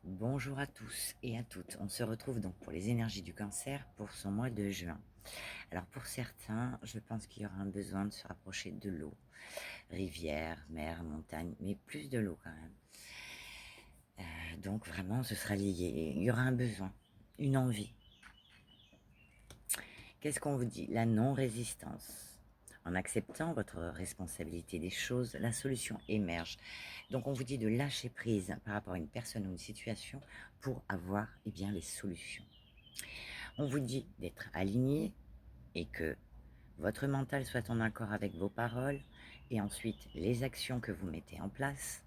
Bonjour à tous et à toutes. On se retrouve donc pour les énergies du cancer pour son mois de juin. Alors pour certains, je pense qu'il y aura un besoin de se rapprocher de l'eau. Rivière, mer, montagne, mais plus de l'eau quand même. Donc vraiment, ce sera lié. Il y aura un besoin, une envie. Qu'est-ce qu'on vous dit? La non-résistance. En acceptant votre responsabilité des choses, la solution émerge. Donc on vous dit de lâcher prise par rapport à une personne ou une situation pour avoir bien, les solutions. On vous dit d'être aligné et que votre mental soit en accord avec vos paroles et ensuite les actions que vous mettez en place.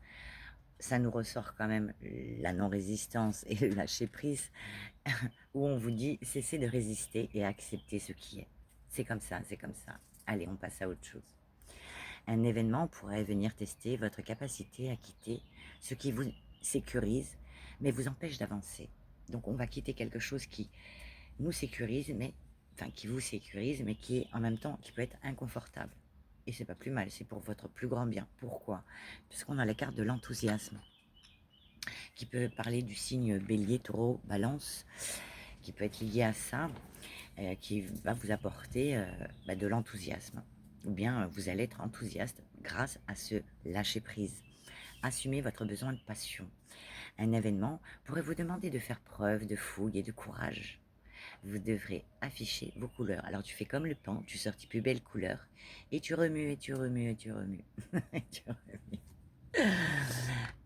Ça nous ressort quand même la non-résistance et le lâcher-prise où on vous dit cessez de résister et accepter ce qui est. C'est comme ça, c'est comme ça. Allez, on passe à autre chose. Un événement pourrait venir tester votre capacité à quitter ce qui vous sécurise mais vous empêche d'avancer. Donc on va quitter quelque chose qui nous sécurise, mais enfin qui vous sécurise, mais qui est en même temps qui peut être inconfortable. Et c'est pas plus mal, c'est pour votre plus grand bien. Pourquoi? Parce qu'on a la carte de l'enthousiasme, qui peut parler du signe bélier, taureau, balance, qui peut être lié à ça, qui va vous apporter de l'enthousiasme. Ou bien vous allez être enthousiaste grâce à ce lâcher prise. Assumez votre besoin de passion. Un événement pourrait vous demander de faire preuve de fougue et de courage. Vous devrez afficher vos couleurs. Alors tu fais comme le pan, tu sors tes plus belles couleurs et tu remues et tu remues et tu remues. Et tu remues.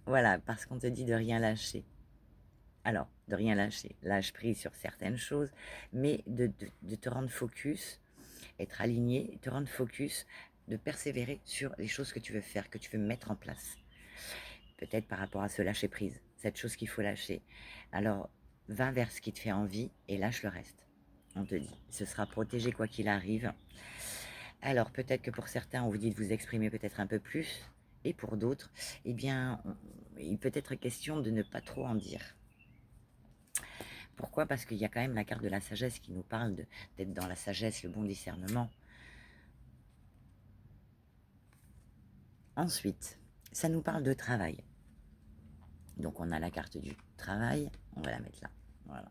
Voilà, parce qu'on te dit de rien lâcher. Alors, de rien lâcher, lâche prise sur certaines choses, mais de te rendre focus, être aligné, te rendre focus, de persévérer sur les choses que tu veux faire, que tu veux mettre en place. Peut-être par rapport à ce lâcher prise, cette chose qu'il faut lâcher. Alors, va vers ce qui te fait envie et lâche le reste. On te dit, ce sera protégé quoi qu'il arrive. Alors, peut-être que pour certains, on vous dit de vous exprimer peut-être un peu plus, et pour d'autres, eh bien, il peut être question de ne pas trop en dire. Pourquoi? Parce qu'il y a quand même la carte de la sagesse qui nous parle d'être dans la sagesse, le bon discernement. Ensuite, ça nous parle de travail. Donc on a la carte du travail, on va la mettre là, voilà.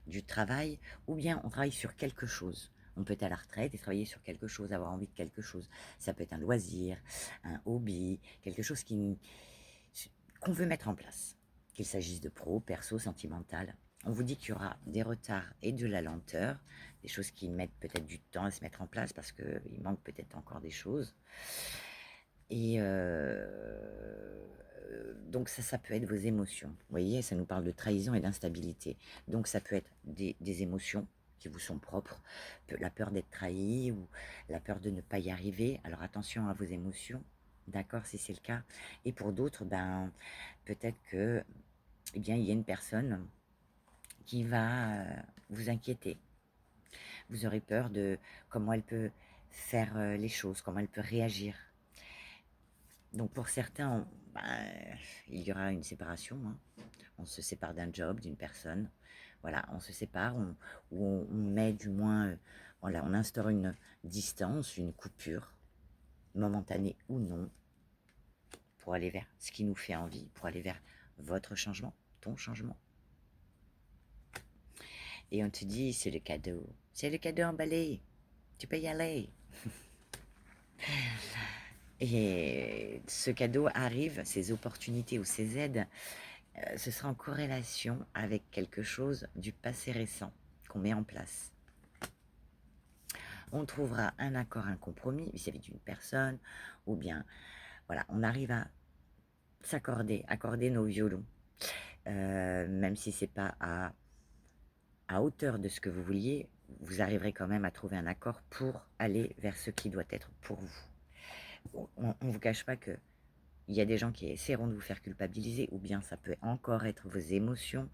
Du travail, ou bien on travaille sur quelque chose. On peut être à la retraite et travailler sur quelque chose, avoir envie de quelque chose. Ça peut être un loisir, un hobby, quelque chose qu'on veut mettre en place. Qu'il s'agisse de pro, perso, sentimental. On vous dit qu'il y aura des retards et de la lenteur, des choses qui mettent peut-être du temps à se mettre en place parce qu'il manque peut-être encore des choses. Et donc ça peut être vos émotions. Vous voyez, ça nous parle de trahison et d'instabilité. Donc ça peut être des émotions qui vous sont propres, la peur d'être trahi ou la peur de ne pas y arriver. Alors attention à vos émotions, d'accord, si c'est le cas. Et pour d'autres, peut-être que, eh bien, il y a une personne qui va vous inquiéter. Vous aurez peur de comment elle peut faire les choses, comment elle peut réagir. Donc pour certains, il y aura une séparation, hein. On se sépare d'un job, d'une personne. Voilà, on se sépare, on met du moins, voilà, on instaure une distance, une coupure, momentanée ou non, pour aller vers ce qui nous fait envie, pour aller vers votre changement, ton changement. Et on te dit, c'est le cadeau emballé, tu peux y aller. Et ce cadeau arrive, ces opportunités ou ces aides, ce sera en corrélation avec quelque chose du passé récent qu'on met en place. On trouvera un accord, un compromis vis-à-vis d'une personne, ou bien, voilà, on arrive à s'accorder, accorder nos violons, même si c'est pas à hauteur de ce que vous vouliez, vous arriverez quand même à trouver un accord pour aller vers ce qui doit être pour vous. On ne vous cache pas que il y a des gens qui essaieront de vous faire culpabiliser, ou bien ça peut encore être vos émotions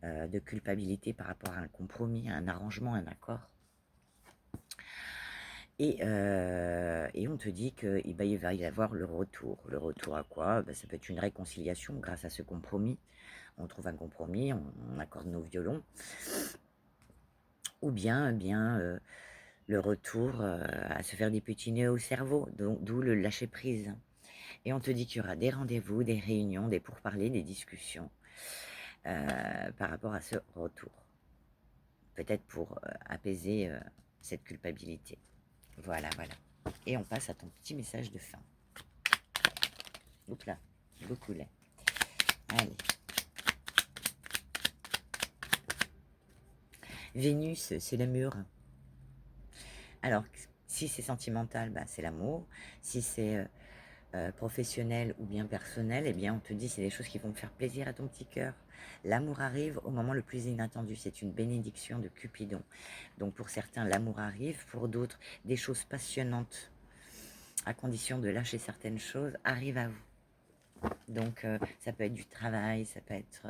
de culpabilité par rapport à un compromis, à un arrangement, un accord. Et on te dit qu'il va y avoir le retour. Le retour à quoi? Ça peut être une réconciliation grâce à ce compromis. On trouve un compromis, on accorde nos violons. Ou bien, le retour à se faire des petits nœuds au cerveau, d'où le lâcher prise. Et on te dit qu'il y aura des rendez-vous, des réunions, des pourparlers, des discussions. par rapport à ce retour. Peut-être pour apaiser cette culpabilité. Voilà, voilà. Et on passe à ton petit message de fin. Oups là, beaucoup là. Allez. Vénus, c'est l'amour. Alors, si c'est sentimental, bah, c'est l'amour. Si c'est professionnel ou bien personnel, eh bien, on te dit c'est des choses qui vont faire plaisir à ton petit cœur. L'amour arrive au moment le plus inattendu. C'est une bénédiction de Cupidon. Donc, pour certains, l'amour arrive. Pour d'autres, des choses passionnantes, à condition de lâcher certaines choses, arrivent à vous. Donc, ça peut être du travail, ça peut être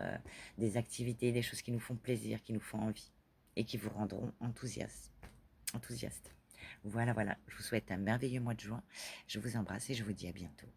des activités, des choses qui nous font plaisir, qui nous font envie et qui vous rendront enthousiastes. Voilà, voilà. Je vous souhaite un merveilleux mois de juin. Je vous embrasse et je vous dis à bientôt.